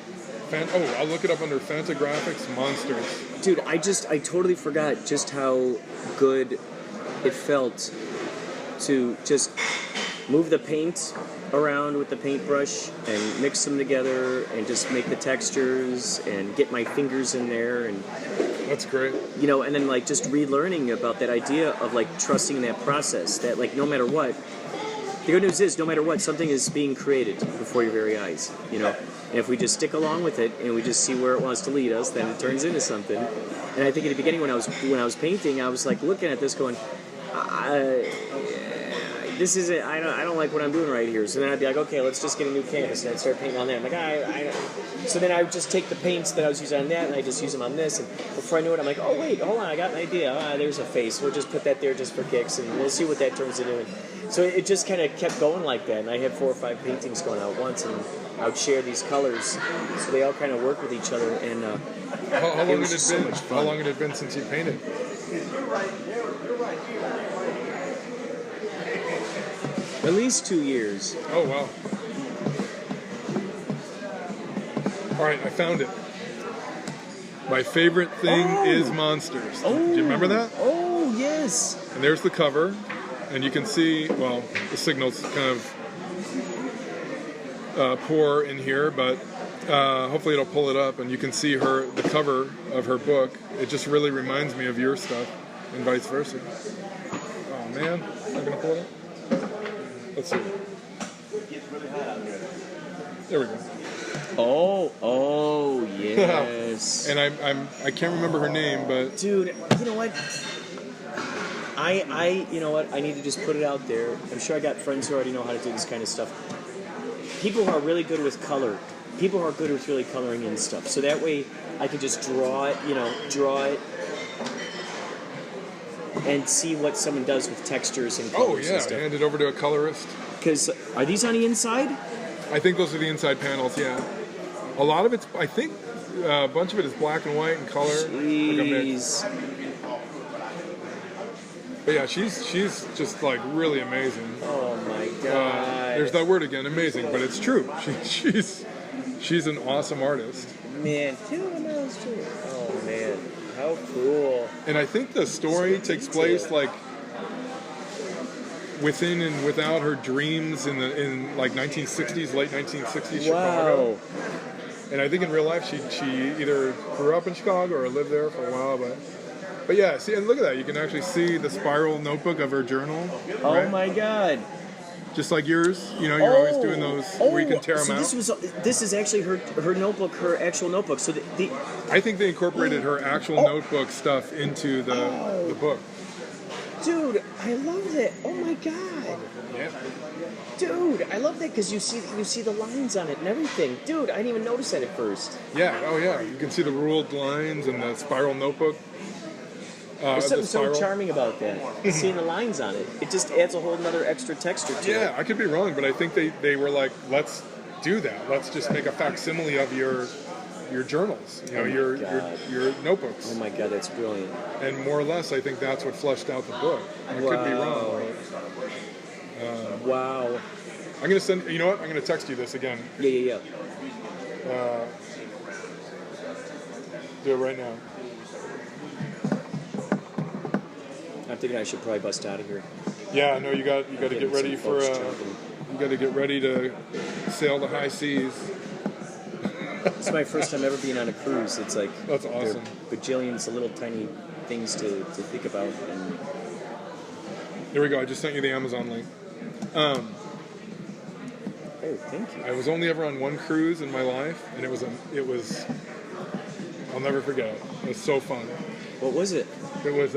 I'll look it up under Fantagraphics Monsters. Dude, I totally forgot just how good it felt to just move the paint around with the paintbrush and mix them together and just make the textures and get my fingers in there. And that's great. You know, and then like just relearning about that idea of like trusting that process, that like no matter what, the good news is no matter what, something is being created before your very eyes, you know. And if we just stick along with it and we just see where it wants to lead us, then it turns into something. And I think at the beginning when I was painting, I was like looking at this going, this isn't. I don't like what I'm doing right here. So then I'd be like, okay, let's just get a new canvas, and I'd start painting on that. I'm like, so then I would just take the paints that I was using on that, and I just use them on this. And before I knew it, I'm like, oh wait, hold on, I got an idea. There's a face. We'll just put that there just for kicks, and we'll see what that turns into. And so it just kind of kept going like that. And I had 4 or 5 paintings going out once, and I would share these colors, so they all kind of work with each other. And how long had it been? So much fun. How long had it been since you painted? At least 2 years. Oh, wow. All right, I found it. My favorite thing is Monsters. Do you remember that? Oh, yes. And there's the cover. And you can see, well, the signal's kind of poor in here, but hopefully it'll pull it up. And you can see the cover of her book. It just really reminds me of your stuff and vice versa. Oh, man. I'm going to pull it up. Let's see. There we go. Oh, yes. And I can't remember her name, but dude, you know what? You know what? I need to just put it out there. I'm sure I got friends who already know how to do this kind of stuff. People who are really good with color. People who are good with really coloring in stuff. So that way, I can just draw it. And see what someone does with textures and colors and stuff. Hand it over to a colorist. Because, are these on the inside? I think those are the inside panels, yeah. A lot of it's, I think, a bunch of it is black and white and color. Jeez. But yeah, she's just like really amazing. Oh my god. There's that word again, amazing, but it's true. She's an awesome artist. Man, oh man. How cool. And I think the story takes place like within and without her dreams in like 1960s, late 1960s Chicago. And I think in real life she either grew up in Chicago or lived there for a while, but yeah, see, and look at that. You can actually see the spiral notebook of her journal. Right? Oh my god. Just like yours, you're always doing those where you can tear them out. This is actually her notebook, her actual notebook. So I think they incorporated her actual notebook stuff into the book. Dude, I love that. Oh my god. Yeah. Dude, I love that because you see the lines on it and everything. Dude, I didn't even notice that at first. Yeah. Oh yeah. You can see the ruled lines and the spiral notebook. There's something so charming about that. Seeing the lines on it. It just adds a whole other extra texture to it. Yeah, I could be wrong, but I think they were like, let's do that. Let's just make a facsimile of your journals, your notebooks. Oh my god, that's brilliant. And more or less, I think that's what fleshed out the book. I could be wrong. Wow. I'm gonna send. You know what? I'm gonna text you this again. Yeah. Do it right now. I'm thinking I should probably bust out of here. Yeah, no, you got to get ready for. You got to get ready to sail the high seas. It's my first time ever being on a cruise. It's like that's awesome. Bajillions of little tiny things to think about. And here we go. I just sent you the Amazon link. Oh, thank you. I was only ever on one cruise in my life, and it was. I'll never forget it. It was so fun. What was it? It was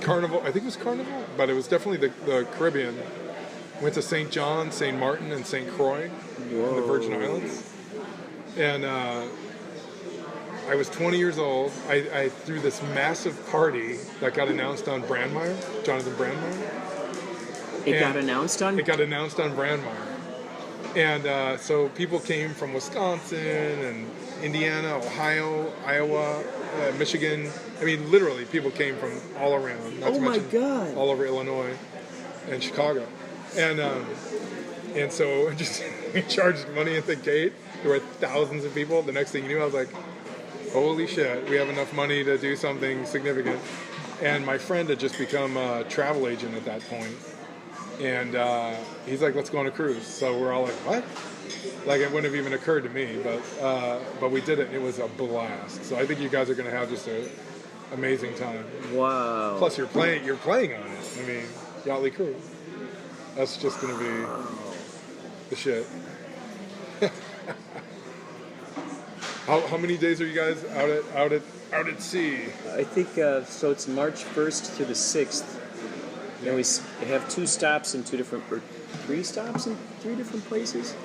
Carnival. I think it was Carnival, but it was definitely the Caribbean. Went to St. John, St. Martin, and St. Croix in the Virgin Islands. And I was 20 years old. I threw this massive party that got announced on Brandmeier, Jonathan Brandmeier. It got announced on Brandmeier. And so people came from Wisconsin and Indiana, Ohio, Iowa, Michigan. I mean, literally, people came from all around. Not to mention God! All over Illinois. in Chicago, and so just we charged money at the gate. There were thousands of people. The next thing you knew, I was like, holy shit, we have enough money to do something significant. And my friend had just become a travel agent at that point. And he's like, let's go on a cruise. So we're all like, what? Like, it wouldn't have even occurred to me. But we did it, and it was a blast. So I think you guys are going to have just an amazing time. Wow. Plus, you're playing on it. I mean, Yachtly Cruise. That's just going to be the shit. How many days are you guys out at sea? I think so. It's March 1st to the 6th. And we have 2 stops in 3 stops in 3 different places.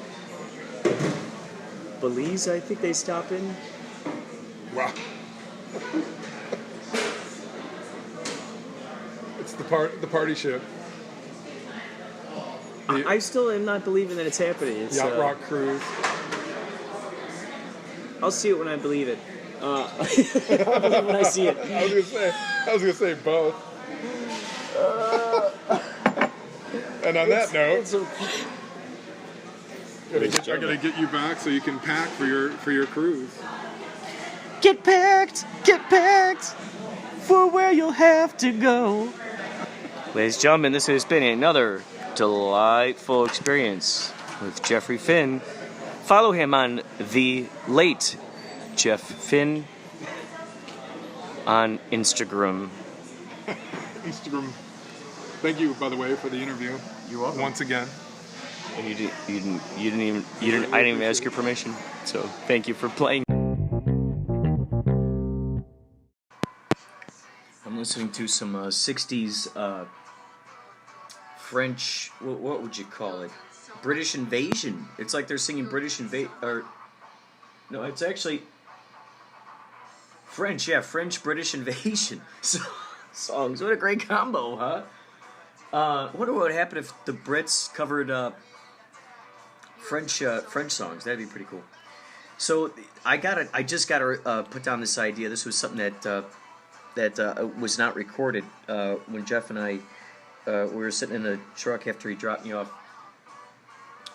Belize, I think they stop in. Wow. It's the party ship. I still am not believing that it's happening. It's, Yacht Rock Cruise. I'll see it when I believe it. I'll believe it when I see it. I was gonna say both. And on that note, I gotta get you back so you can pack for your cruise. Get packed for where you'll have to go. Ladies and gentlemen, this has been another delightful experience with Jeffrey Finn. Follow him on the late Jeff Finn on Instagram. Instagram. Thank you, by the way, for the interview. You're welcome. Once again. And you didn't even I didn't even ask your permission. So thank you for playing. I'm listening to some 60s French. What would you call it? British Invasion. It's like they're singing British Invasion. Or no, it's actually French. Yeah, French British Invasion songs. What a great combo, huh? I wonder what would happen if the Brits covered French songs. That'd be pretty cool. So I just gotta put down this idea. This was something that was not recorded when Jeff and I we were sitting in the truck after he dropped me off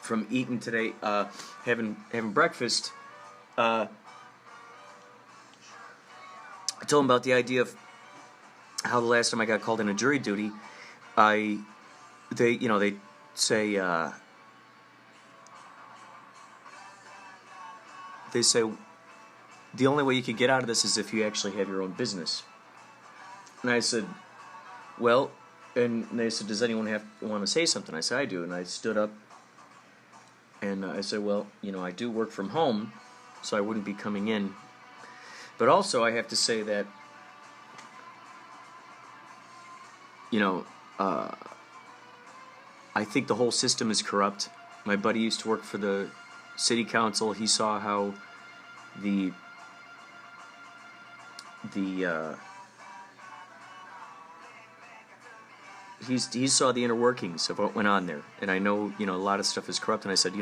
from eating today, having breakfast. I told him about the idea of how the last time I got called in a jury duty, they say the only way you could get out of this is if you actually have your own business. And I said, well, and they said, does anyone want to say something? I said, I do. And I stood up and I said, well, I do work from home, so I wouldn't be coming in. But also I have to say that, I think the whole system is corrupt. My buddy used to work for the city council. He saw how he saw the inner workings of what went on there. And I know, a lot of stuff is corrupt. And I said,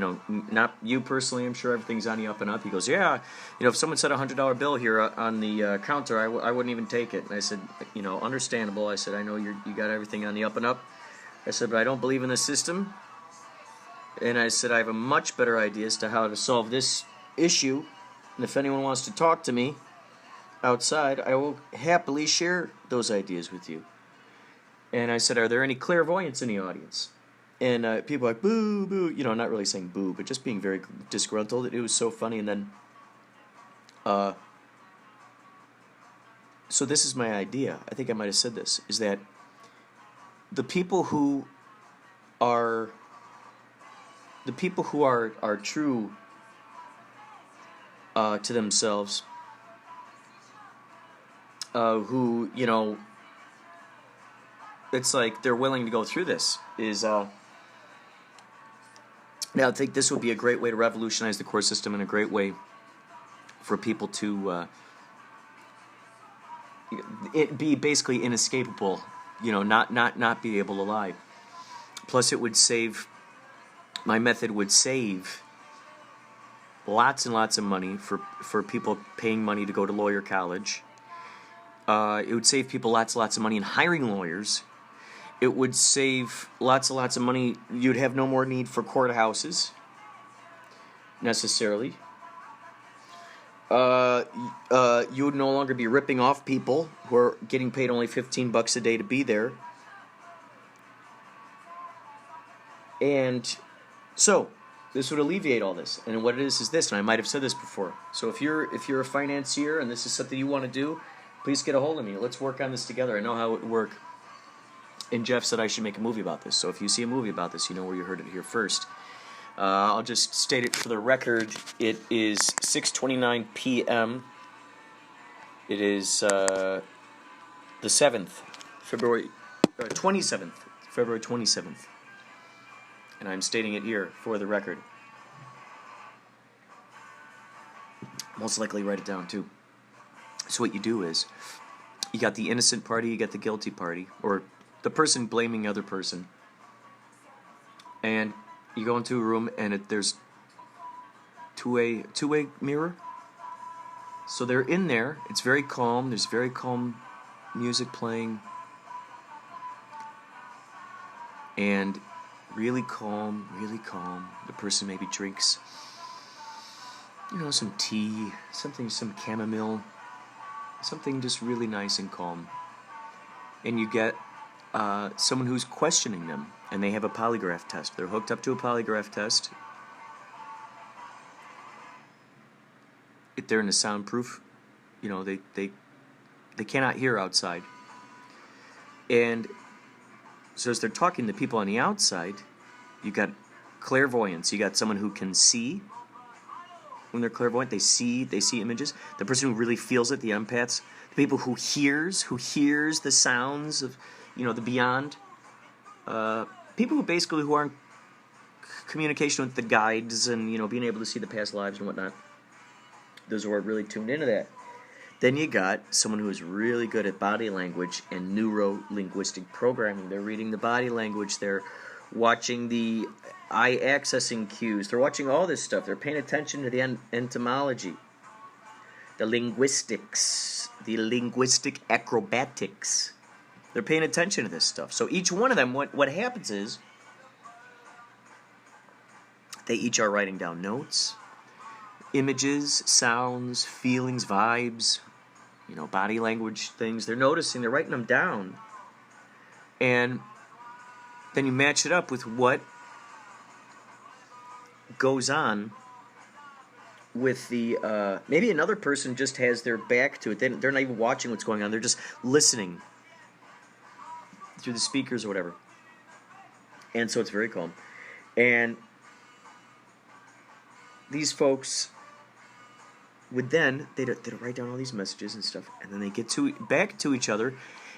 not you personally, I'm sure everything's on the up and up. He goes, yeah, if someone said a $100 bill here on the counter, I wouldn't even take it. And I said, understandable. I said, I know you got everything on the up and up. I said, but I don't believe in the system. And I said, I have a much better idea as to how to solve this issue. And if anyone wants to talk to me outside, I will happily share those ideas with you. And I said, are there any clairvoyants in the audience? And people were like, boo, boo. Not really saying boo, but just being very disgruntled. It was so funny. And then, so this is my idea. I think I might have said this, is that the people who are true to themselves, who, it's like they're willing to go through this, is now I think this would be a great way to revolutionize the court system and a great way for people to it be basically inescapable, not be able to lie. Plus it would save, my method would save lots and lots of money for people paying money to go to lawyer college. It would save people lots and lots of money in hiring lawyers. It would save lots and lots of money. You'd have no more need for courthouses, necessarily. You would no longer be ripping off people who are getting paid only $15 a day to be there. And so, this would alleviate all this. And what it is this, and I might have said this before. So if you're a financier and this is something you want to do, please get a hold of me. Let's work on this together. I know how it would work. And Jeff said I should make a movie about this. So if you see a movie about this, you know where you heard it here first. I'll just state it for the record. It is 6:29 p.m. It is the 7th, February 27th, February 27th. And I'm stating it here for the record. Most likely write it down too. So what you do is, you got the innocent party, you got the guilty party, or the person blaming the other person. And you go into a room and there's two-way mirror. So they're in there. It's very calm. There's very calm music playing. And really calm, really calm. The person maybe drinks, some tea, some chamomile, something just really nice and calm. And you get someone who's questioning them, and they have a polygraph test. They're hooked up to a polygraph test. If they're in a soundproof, they cannot hear outside. And so as they're talking to people on the outside, you got clairvoyance. You got someone who can see. When they're clairvoyant, they see images. The person who really feels it, the empaths. The people who hears the sounds of, the beyond. People who are in communication with the guides and, being able to see the past lives and whatnot. Those who are really tuned into that. Then you got someone who is really good at body language and neuro-linguistic programming. They're reading the body language. They're watching the eye accessing cues. They're watching all this stuff. They're paying attention to the entomology, the linguistics, the linguistic acrobatics. They're paying attention to this stuff. So each one of them, what happens is, they each are writing down notes, images, sounds, feelings, vibes, body language things. They're noticing, they're writing them down. And then you match it up with what goes on with the, maybe another person just has their back to it. They're not even watching what's going on. They're just listening through the speakers or whatever. And so it's very calm. And these folks would then, they'd write down all these messages and stuff, and then they get back to each other,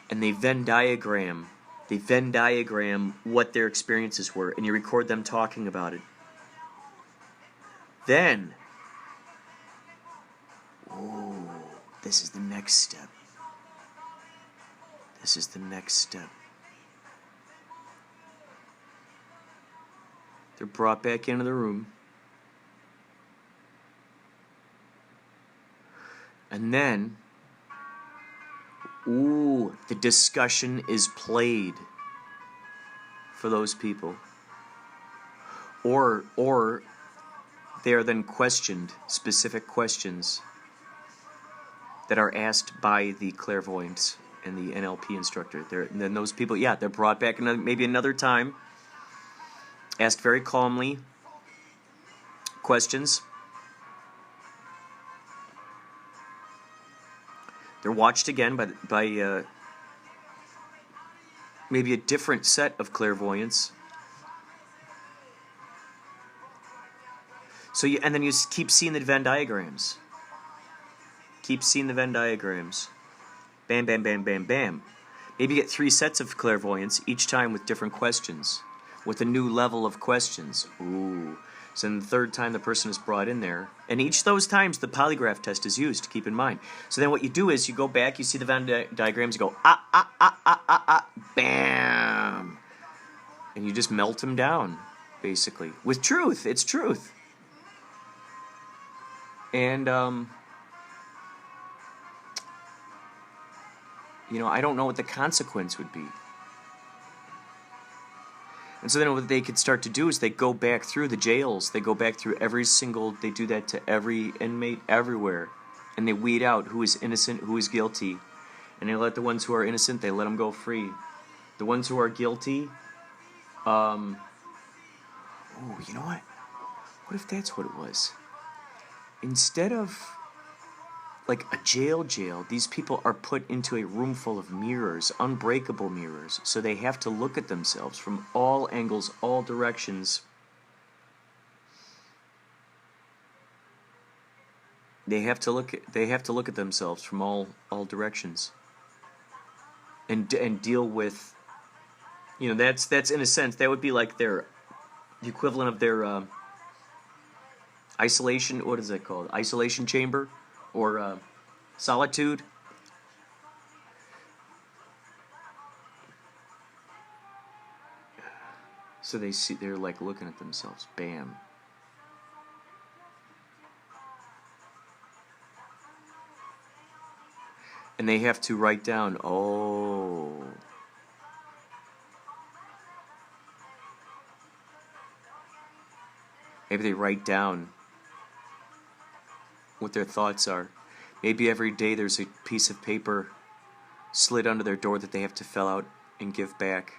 and they Venn diagram. They Venn diagram what their experiences were, and you record them talking about it. Then, this is the next step. This is the next step. They're brought back into the room. And then, the discussion is played for those people. Or they are then questioned, specific questions that are asked by the clairvoyants and the NLP instructor. And then those people, they're brought back maybe another time, asked very calmly questions. They're watched again by maybe a different set of clairvoyants. So and then you keep seeing the Venn diagrams. Keep seeing the Venn diagrams. Bam, bam, bam, bam, bam. Maybe you get 3 sets of clairvoyants, each time with different questions, with a new level of questions. So then the third time the person is brought in there, and each of those times the polygraph test is used, keep in mind. So then what you do is you go back, you see the Venn diagrams, you go, bam! And you just melt them down, basically. With truth, it's truth. And, I don't know what the consequence would be. And so then what they could start to do is they go back through the jails. They go back through they do that to every inmate everywhere. And they weed out who is innocent, who is guilty. And they let the ones who are innocent, they let them go free. The ones who are guilty, you know what? What if that's what it was? Instead of like a jail, these people are put into a room full of mirrors, unbreakable mirrors. So they have to look at themselves from all angles, all directions. They have to look at themselves from all directions. And deal with, that's in a sense that would be like the equivalent of their isolation. What is that called? Isolation chamber, or solitude. So they're like looking at themselves. Bam. And they have to write down, maybe they write down what their thoughts are. Maybe every day there's a piece of paper slid under their door that they have to fill out and give back.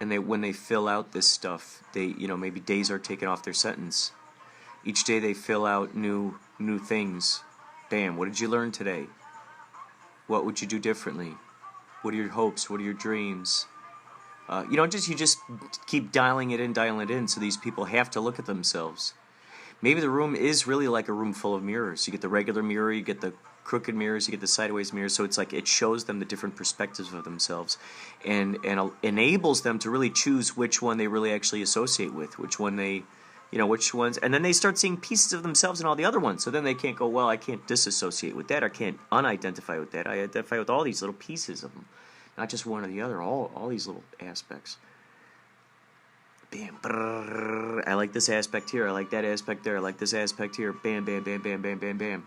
And when they fill out this stuff, maybe days are taken off their sentence. Each day they fill out new things. Bam, what did you learn today? What would you do differently? What are your hopes? What are your dreams? You just keep dialing it in, so these people have to look at themselves. Maybe the room is really like a room full of mirrors. You get the regular mirror, you get the crooked mirrors, you get the sideways mirrors, so it's like it shows them the different perspectives of themselves and enables them to really choose which one they really actually associate with, which one they... which ones, and then they start seeing pieces of themselves in all the other ones. So then they can't go, well, I can't disassociate with that, I can't unidentify with that. I identify with all these little pieces of them, not just one or the other, all these little aspects. Bam, brrr, I like this aspect here, I like that aspect there, I like this aspect here, bam, bam, bam, bam, bam, bam, bam.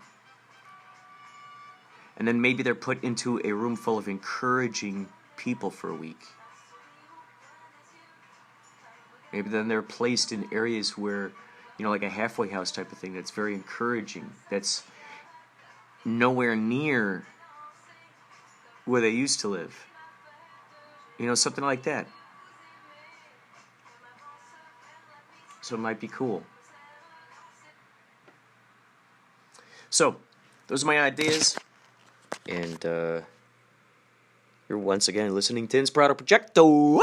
And then maybe they're put into a room full of encouraging people for a week. Maybe then they're placed in areas where, like a halfway house type of thing that's very encouraging, that's nowhere near where they used to live. Something like that. So it might be cool. So, those are my ideas. And you're once again listening to Inspirado Projecto.